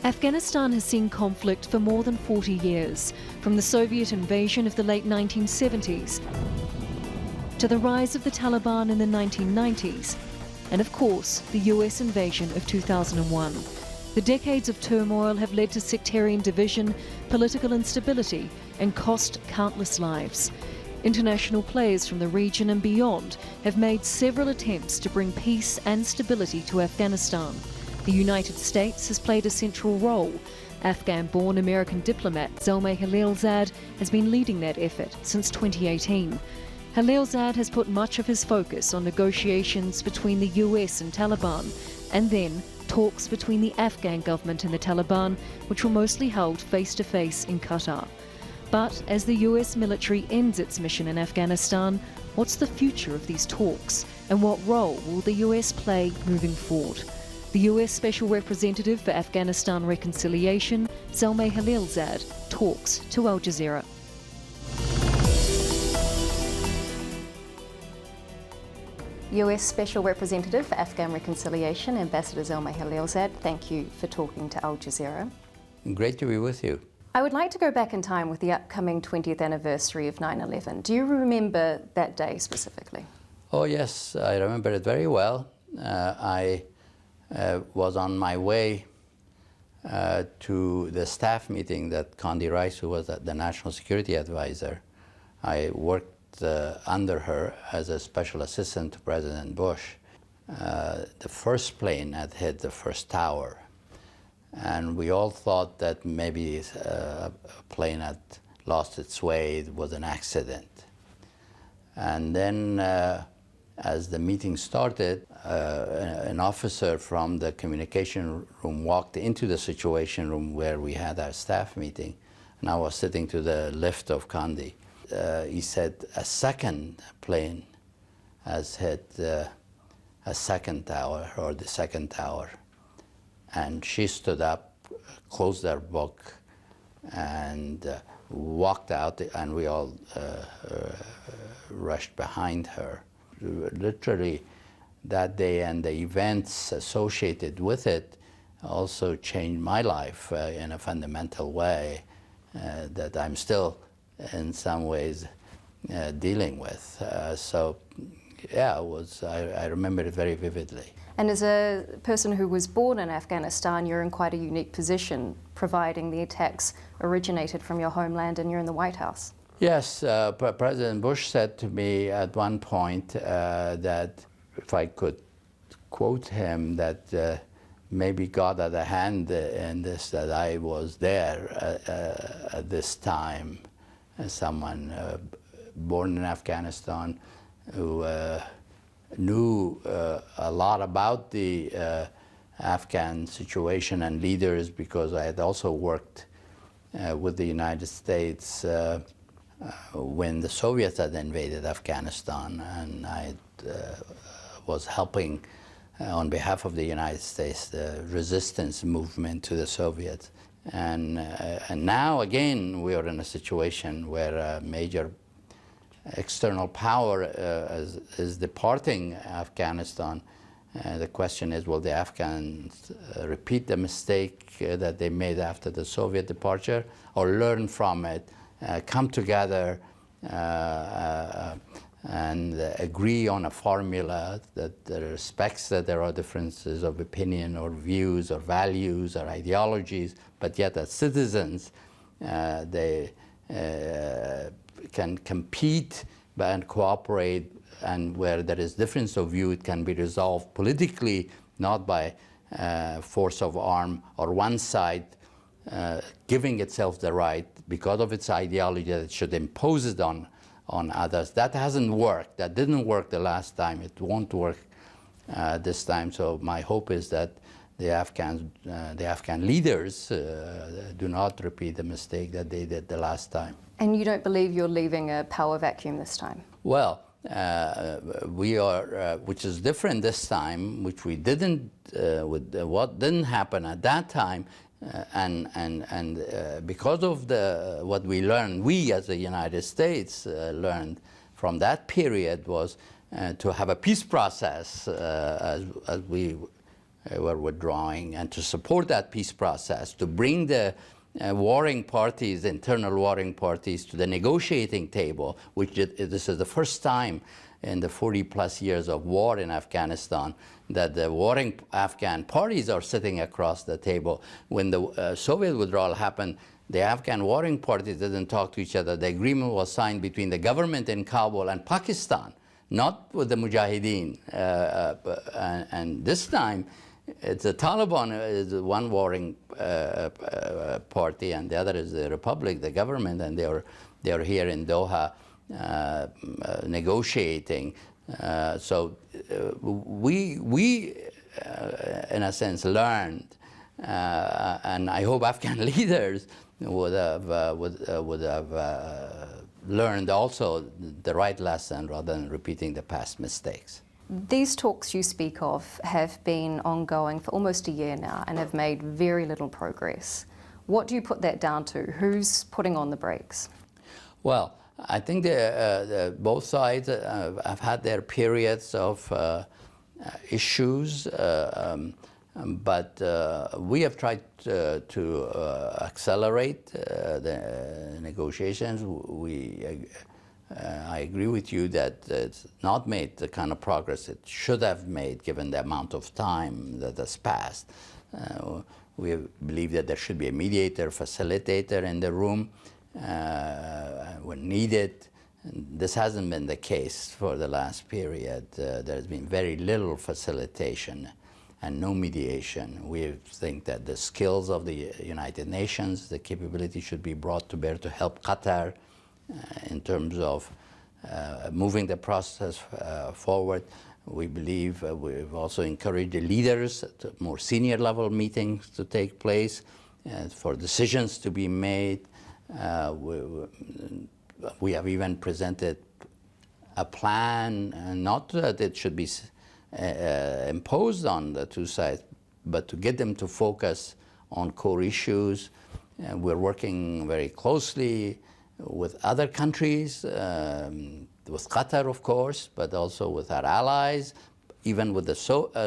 Afghanistan has seen conflict for more than 40 years, from the Soviet invasion of the late 1970s to the rise of the Taliban in the 1990s, and of course the US invasion of 2001. The decades of turmoil have led to sectarian division, political instability, and cost countless lives. International players from the region and beyond have made several attempts to bring peace and stability to Afghanistan. The United States has played a central role. Afghan-born American diplomat Zalmay Khalilzad has been leading that effort since 2018. Khalilzad has put much of his focus on negotiations between the US and Taliban, and then talks between the Afghan government and the Taliban, which were mostly held face-to-face in Qatar. But as the US military ends its mission in Afghanistan, what's the future of these talks, and what role will the US play moving forward? The US Special Representative for Afghanistan Reconciliation, Zalmay Khalilzad, talks to Al Jazeera. US Special Representative for Afghan Reconciliation, Ambassador Zalmay Khalilzad, thank you for talking to Al Jazeera. Great to be with you. I would like to go back in time with the upcoming 20th anniversary of 9/11. Do you remember that day specifically? Oh yes, I remember it very well. I was on my way to the staff meeting that Condi Rice, who was the National Security Advisor, I worked under her as a special assistant to President Bush. The first plane had hit the first tower, and we all thought that maybe a plane had lost its way, it was an accident. And then as the meeting started, an officer from the communication room walked into the situation room where we had our staff meeting, and I was sitting to the left of Condi. He said, a second plane has hit a second tower, or the second tower. And she stood up, closed her book, and walked out, and we all rushed behind her. Literally, that day and the events associated with it also changed my life in a fundamental way that I'm still, in some ways, dealing with. So, yeah, I remember it very vividly. And as a person who was born in Afghanistan, you're in quite a unique position, providing the attacks originated from your homeland and you're in the White House. Yes, President Bush said to me at one point that, if I could quote him, that maybe God had a hand in this, that I was there at this time, as someone born in Afghanistan who knew a lot about the Afghan situation and leaders, because I had also worked with the United States when the Soviets had invaded Afghanistan, and I was helping on behalf of the United States the resistance movement to the Soviets. And now again we are in a situation where a major external power is departing Afghanistan. The question is, will the Afghans repeat the mistake that they made after the Soviet departure, or learn from it, come together and agree on a formula that respects that there are differences of opinion or views or values or ideologies, but yet as citizens they can compete and cooperate, and where there is difference of view, it can be resolved politically, not by force of arm, or one side giving itself the right because of its ideology that it should impose it on others. That hasn't worked. That didn't work the last time. It won't work this time. So my hope is that the Afghan leaders do not repeat the mistake that they did the last time. And you don't believe you're leaving a power vacuum this time? Well, we are, which is different this time, which we didn't, with what didn't happen at that time, and because of what we learned, we as the United States learned from that period, was to have a peace process as we were withdrawing, and to support that peace process, to bring the warring parties, internal warring parties, to the negotiating table, which this is the first time in the 40-plus years of war in Afghanistan that the warring Afghan parties are sitting across the table. When the Soviet withdrawal happened, the Afghan warring parties didn't talk to each other. The agreement was signed between the government in Kabul and Pakistan, not with the Mujahideen. And this time, it's the Taliban is one warring party, and the other is the Republic, the government, and they are here in Doha negotiating. So we in a sense learned, and I hope Afghan leaders would have learned also the right lesson rather than repeating the past mistakes. These talks you speak of have been ongoing for almost a year now and have made very little progress. What do you put that down to? Who's putting on the brakes? Well, I think both sides have had their periods of issues, but we have tried to accelerate the negotiations. I agree with you that it's not made the kind of progress it should have made given the amount of time that has passed. We believe that there should be a mediator, facilitator in the room when needed. And this hasn't been the case for the last period. There's been very little facilitation and no mediation. We think that the skills of the United Nations, the capability should be brought to bear to help Qatar in terms of moving the process forward. We believe we've also encouraged the leaders to more senior level meetings to take place for decisions to be made. We have even presented a plan, not that it should be imposed on the two sides, but to get them to focus on core issues. We're working very closely with other countries, with Qatar, of course, but also with our allies, even with the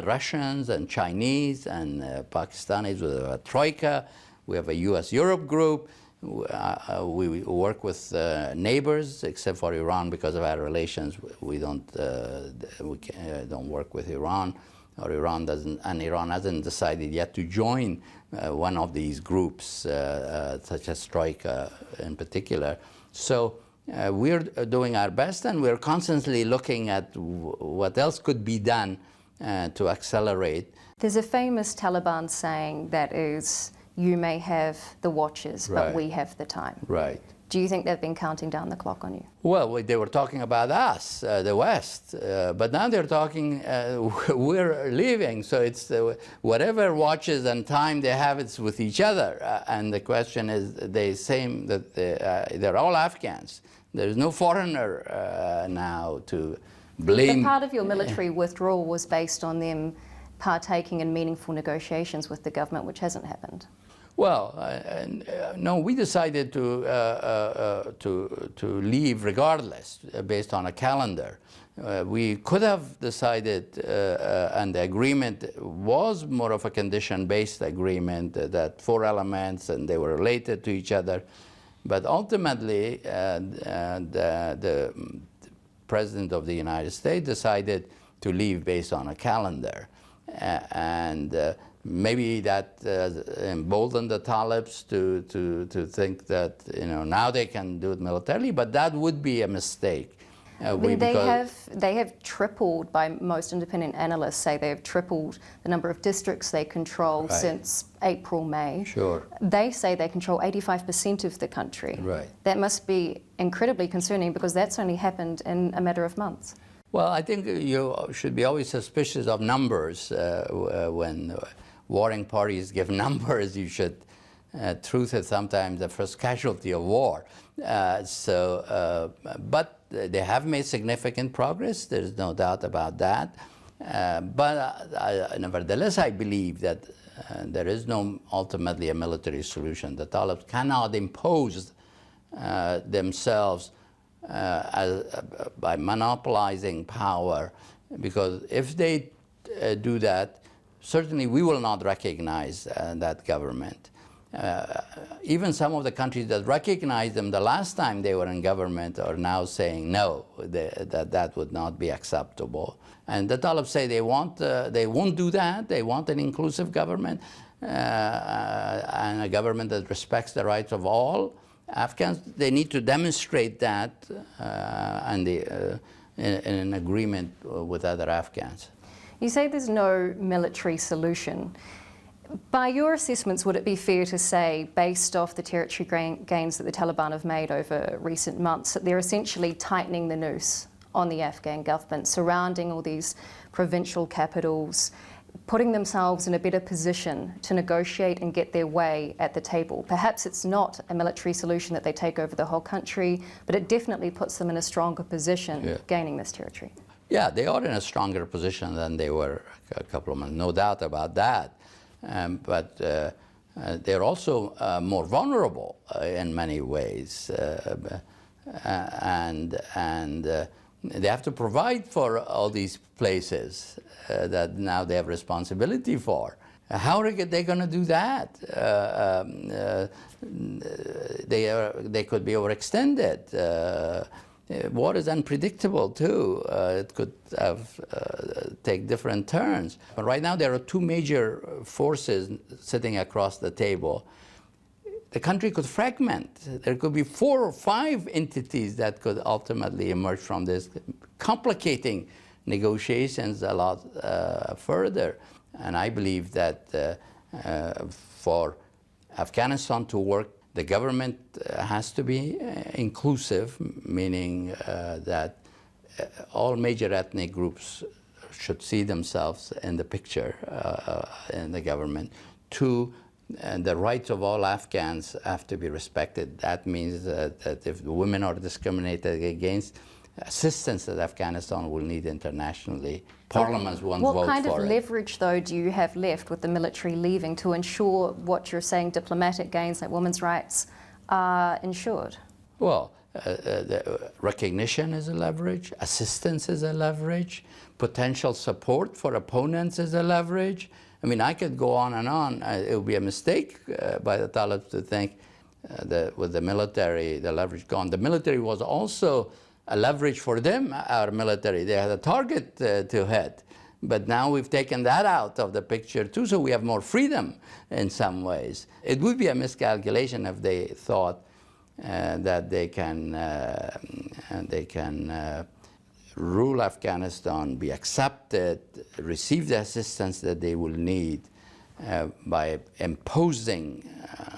Russians and Chinese and Pakistanis, with a troika. We have a US-Europe group. We work with neighbors, except for Iran, because of our relations. We don't work with Iran, or Iran doesn't, and Iran hasn't decided yet to join one of these groups, such as Troika in particular. So we're doing our best, and we're constantly looking at what else could be done to accelerate. There's a famous Taliban saying that is, you may have the watches, but we have the time. Right. Do you think they've been counting down the clock on you? Well, they were talking about us, the West, but now they're talking, we're leaving, so it's whatever watches and time they have, it's with each other. And the question is, they say that they're all Afghans. There's no foreigner now to blame. But part of your military withdrawal was based on them partaking in meaningful negotiations with the government, which hasn't happened. Well, no, we decided to leave regardless, based on a calendar. We could have decided, and the agreement was more of a condition-based agreement, that 4 elements, and they were related to each other. But ultimately, the President of the United States decided to leave based on a calendar. Maybe that emboldened the Talibs to think that now they can do it militarily, but that would be a mistake. They have tripled, by most independent analysts say they have tripled the number of districts they control since April, May. Sure. They say they control 85% of the country. Right. That must be incredibly concerning, because that's only happened in a matter of months. Well, I think you should be always suspicious of numbers. When warring parties give numbers, you should. Truth is sometimes the first casualty of war. But they have made significant progress. There's no doubt about that. But nevertheless, I believe that there is ultimately a military solution. The Taliban cannot impose themselves by monopolizing power, because if they do that, certainly we will not recognize that government. Even some of the countries that recognized them the last time they were in government are now saying no, that would not be acceptable. And the Taliban say they won't do that. They want an inclusive government and a government that respects the rights of all Afghans. They need to demonstrate that in an agreement with other Afghans. You say there's no military solution. By your assessments, would it be fair to say, based off the territory gains that the Taliban have made over recent months, that they're essentially tightening the noose on the Afghan government, surrounding all these provincial capitals, putting themselves in a better position to negotiate and get their way at the table? Perhaps it's not a military solution that they take over the whole country, but it definitely puts them in a stronger position gaining this territory. Yeah, they are in a stronger position than they were a couple of months, no doubt about that. But they're also more vulnerable in many ways, and they have to provide for all these places that now they have responsibility for. How are they going to do that? They could be overextended. War is unpredictable too. It could take different turns. But right now there are two major forces sitting across the table. The country could fragment. There could be 4 or 5 entities that could ultimately emerge from this, complicating negotiations a lot further. And I believe that for Afghanistan to work, the government has to be inclusive, meaning that all major ethnic groups should see themselves in the picture in the government. 2, the rights of all Afghans have to be respected. That means that if the women are discriminated against, assistance that Afghanistan will need internationally, parliaments won't vote for it. What kind of leverage, though, do you have left with the military leaving to ensure what you're saying, diplomatic gains like women's rights, are ensured? Well, the recognition is a leverage, assistance is a leverage, potential support for opponents is a leverage. I mean, I could go on and on. It would be a mistake by the Taliban to think that with the military, the leverage gone. The military was also a leverage for them, our military. They had a target to hit. But now we've taken that out of the picture too, so we have more freedom in some ways. It would be a miscalculation if they thought that they can rule Afghanistan, be accepted, receive the assistance that they will need by imposing,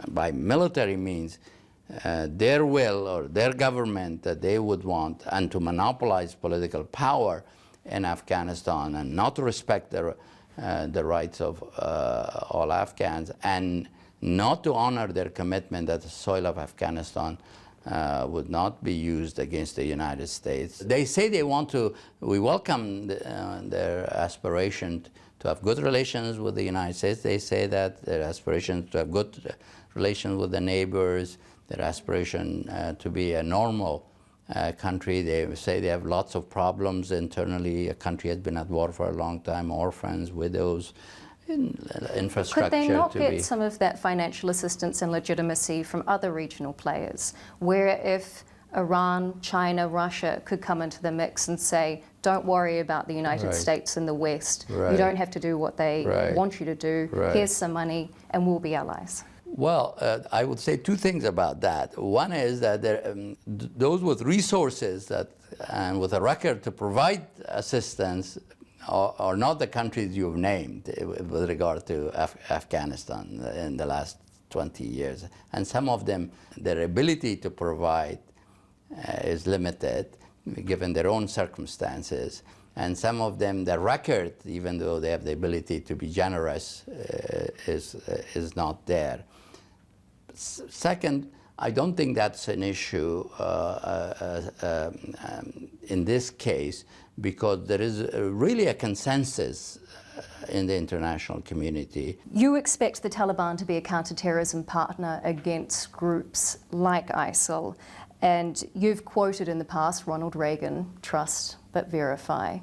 by military means, their will or their government that they would want, and to monopolize political power in Afghanistan and not to respect the rights of all Afghans, and not to honor their commitment that the soil of Afghanistan would not be used against the United States. They say they want to, we welcome their aspiration to have good relations with the United States. They say that their aspiration to have good relations with the neighbors, their aspiration to be a normal country. They say they have lots of problems internally. A country has been at war for a long time, orphans, widows, infrastructure. Could they not get some of that financial assistance and legitimacy from other regional players, where if Iran, China, Russia could come into the mix and say, don't worry about the United States and the West. You don't have to do what they want you to do. Here's some money and we'll be allies. Well, I would say 2 things about that. One is that those with resources and with a record to provide assistance are not the countries you've named with regard to Afghanistan in the last 20 years. And some of them, their ability to provide is limited, given their own circumstances. And some of them, the record, even though they have the ability to be generous, is not there. Second, I don't think that's an issue in this case, because there is really a consensus in the international community. You expect the Taliban to be a counter-terrorism partner against groups like ISIL, And you've quoted in the past Ronald Reagan, trust but verify.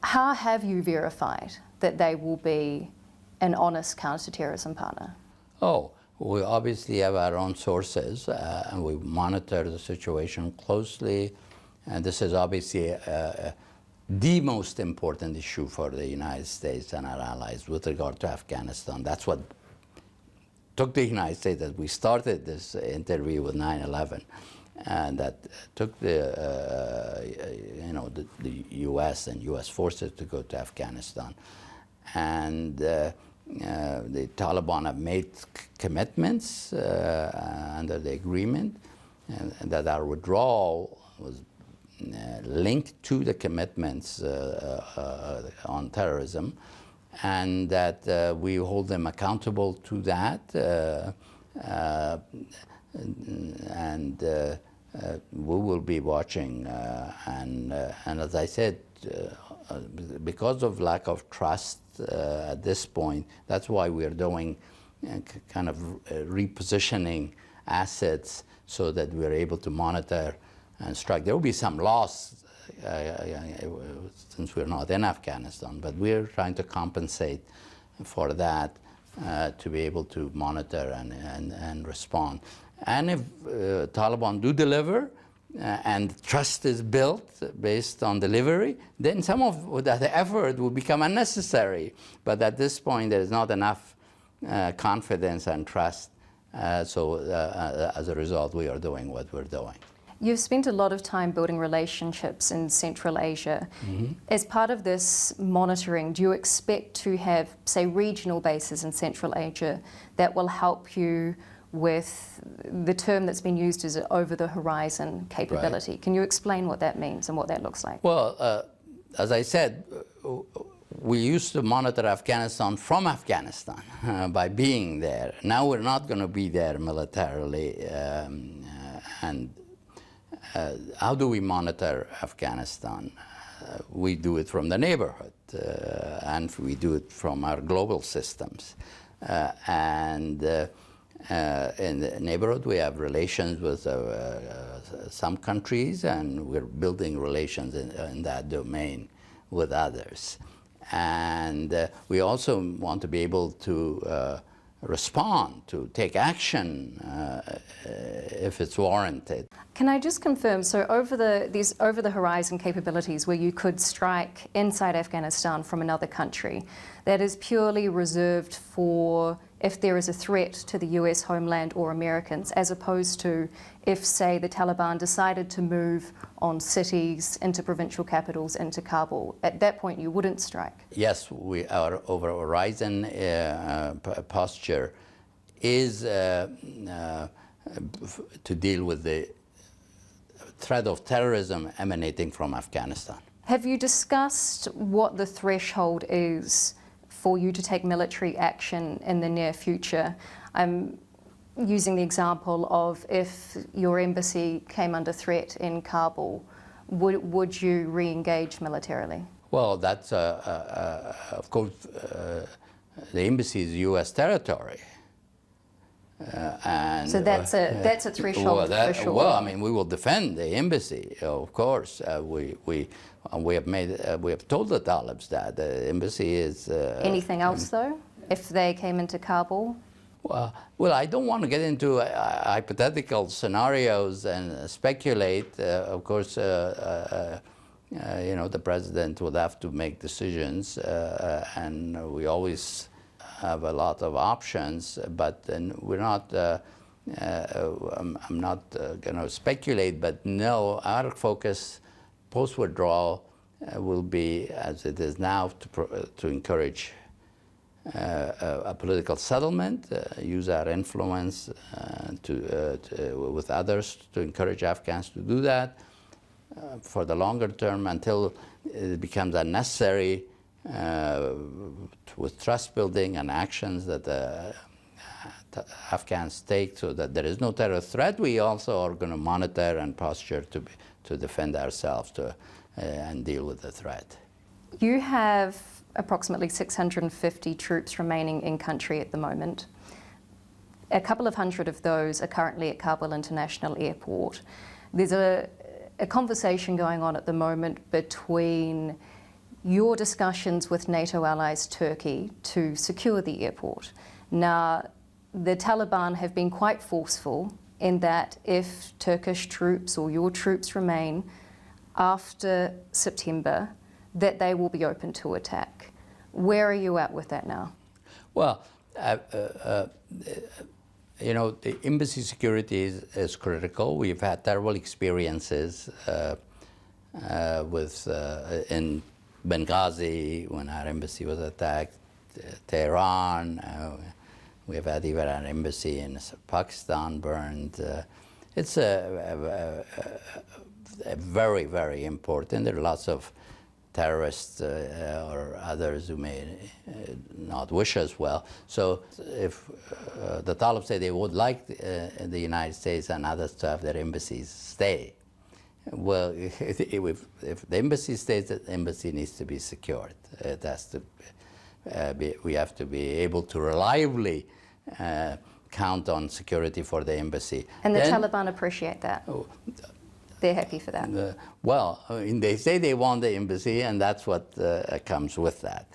How have you verified that they will be an honest counter-terrorism partner? Oh, we obviously have our own sources, and we monitor the situation closely. And this is obviously the most important issue for the United States and our allies with regard to Afghanistan. That's what took the United States, that we started this interview with 9/11, and that took the U.S. and U.S. forces to go to Afghanistan. And the Taliban have made commitments under the agreement, and that our withdrawal was linked to the commitments on terrorism, and that we hold them accountable to that, and we will be watching. And as I said, because of lack of trust at this point, that's why we're doing kind of repositioning assets so that we're able to monitor and strike. There will be some loss since we're not in Afghanistan, but we're trying to compensate for that to be able to monitor and respond. And if Taliban do deliver, and trust is built based on delivery, then some of that effort will become unnecessary. But at this point, there is not enough confidence and trust. So as a result, we are doing what we're doing. You've spent a lot of time building relationships in Central Asia. Mm-hmm. As part of this monitoring, do you expect to have, say, regional bases in Central Asia that will help you with the term that's been used as an over-the-horizon capability? Right. Can you explain what that means and what that looks like? Well, as I said, we used to monitor Afghanistan from Afghanistan by being there. Now we're not going to be there militarily. And how do we monitor Afghanistan? We do it from the neighborhood, and we do it from our global systems. In the neighborhood, we have relations with some countries, and we're building relations in that domain with others. And we also want to be able to respond, to take action if it's warranted. Can I just confirm, so these over-the-horizon capabilities where you could strike inside Afghanistan from another country, that is purely reserved for if there is a threat to the US homeland or Americans, as opposed to if, say, the Taliban decided to move on cities into provincial capitals, into Kabul. At that point, you wouldn't strike? Yes, our over-horizon posture is to deal with the threat of terrorism emanating from Afghanistan. Have you discussed what the threshold is for you to take military action in the near future? I'm using the example of if your embassy came under threat in Kabul, would you re-engage militarily? Well, that's, of course, the embassy is U.S. territory. So that's a threshold for sure. Well, I mean, we will defend the embassy, of course. We have told the Talibs that the embassy is. Anything else though, if they came into Kabul? Well, I don't want to get into hypothetical scenarios and speculate. Of course, the president would have to make decisions, and we always have a lot of options, but we're not, I'm not going to speculate, but no, our focus post-withdrawal will be, as it is now, to encourage a political settlement, use our influence with others to encourage Afghans to do that for the longer term until it becomes unnecessary with trust building and actions that the Afghans take so that there is no terror threat. We also are going to monitor and posture to defend ourselves and deal with the threat. You have approximately 650 troops remaining in country at the moment. A couple of hundred of those are currently at Kabul International Airport. There's a conversation going on at the moment between your discussions with NATO allies Turkey to secure the airport. Now, the Taliban have been quite forceful in that if Turkish troops or your troops remain after September, that they will be open to attack. Where are you at with that now? Well, you know, the embassy security is critical. We've had terrible experiences in Benghazi when our embassy was attacked, Tehran. We've had even an embassy in Pakistan burned. It's very, very important. There are lots of terrorists or others who may not wish us well. So if the Taliban say they would like the United States and others to have their embassies stay, well, if the embassy stays, the embassy needs to be secured. It has to we have to be able to reliably count on security for the embassy. And the Taliban appreciate that? They're happy for that? Well, I mean, they say they want the embassy, and that's what comes with that.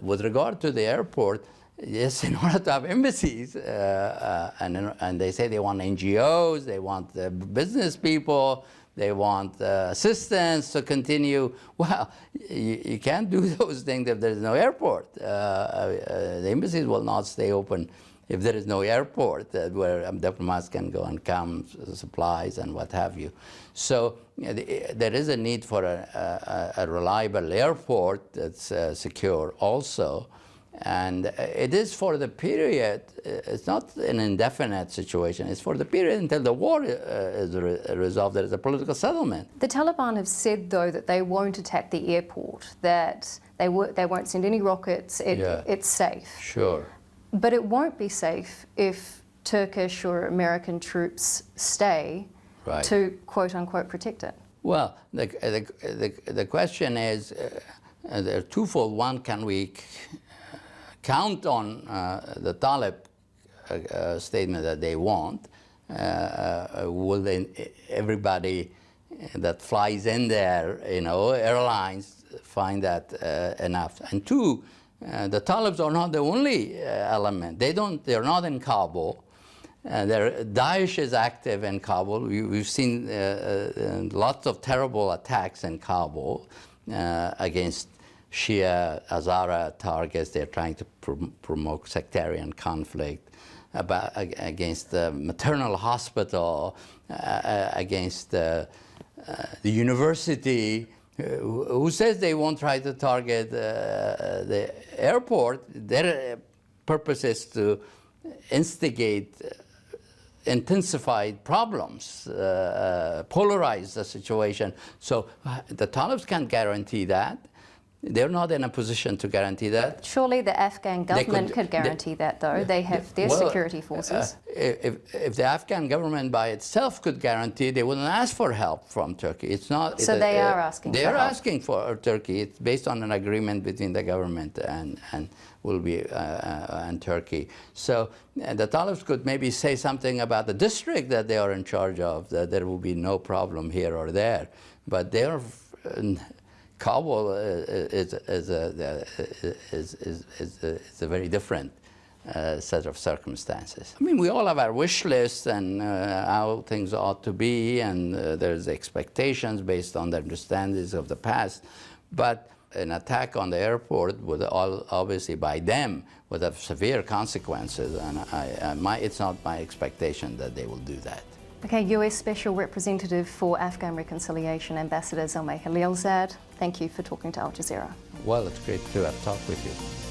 With regard to the airport, yes, in order to have embassies, and they say they want NGOs, they want business people, they want assistance to continue. Well, you can't do those things if there's no airport. The embassies will not stay open if there is no airport where diplomats can go and come, supplies and what have you. So there is a need for a reliable airport that's secure also. And it is for the period, it's not an indefinite situation, it's for the period until the war is resolved. There is a political settlement. The Taliban have said, though, that they won't attack the airport, that they won't send any rockets, it's safe. Sure. But it won't be safe if Turkish or American troops stay to, quote unquote, protect it. Well, the question is, they're twofold. One, can we count on the Talib statement that they want? Will everybody that flies in there, you know, airlines, find that enough? And two, the Talibs are not the only element. They're not in Kabul. Daesh is active in Kabul. We've seen lots of terrible attacks in Kabul against Shia Hazara targets. They're trying to promote sectarian conflict, against the maternal hospital, against the university. Who says they won't try to target the airport? Their purpose is to instigate intensified problems, polarize the situation. So the Talibs can't guarantee that. They're not in a position to guarantee that. Surely the Afghan government could guarantee that, though. They have their security forces. If the Afghan government by itself could guarantee, they wouldn't ask for help from Turkey. It's not. So they are asking. They are asking for Turkey. It's based on an agreement between the government and Turkey. So the Talibs could maybe say something about the district that they are in charge of, that there will be no problem here or there, but they're. Kabul is a very different set of circumstances. I mean, we all have our wish lists and how things ought to be, and there's expectations based on the understandings of the past. But an attack on the airport would obviously, by them, would have severe consequences, and it's not my expectation that they will do that. Okay, US Special Representative for Afghan Reconciliation, Ambassador Zalmay Khalilzad, thank you for talking to Al Jazeera. Well, it's great to have talked with you.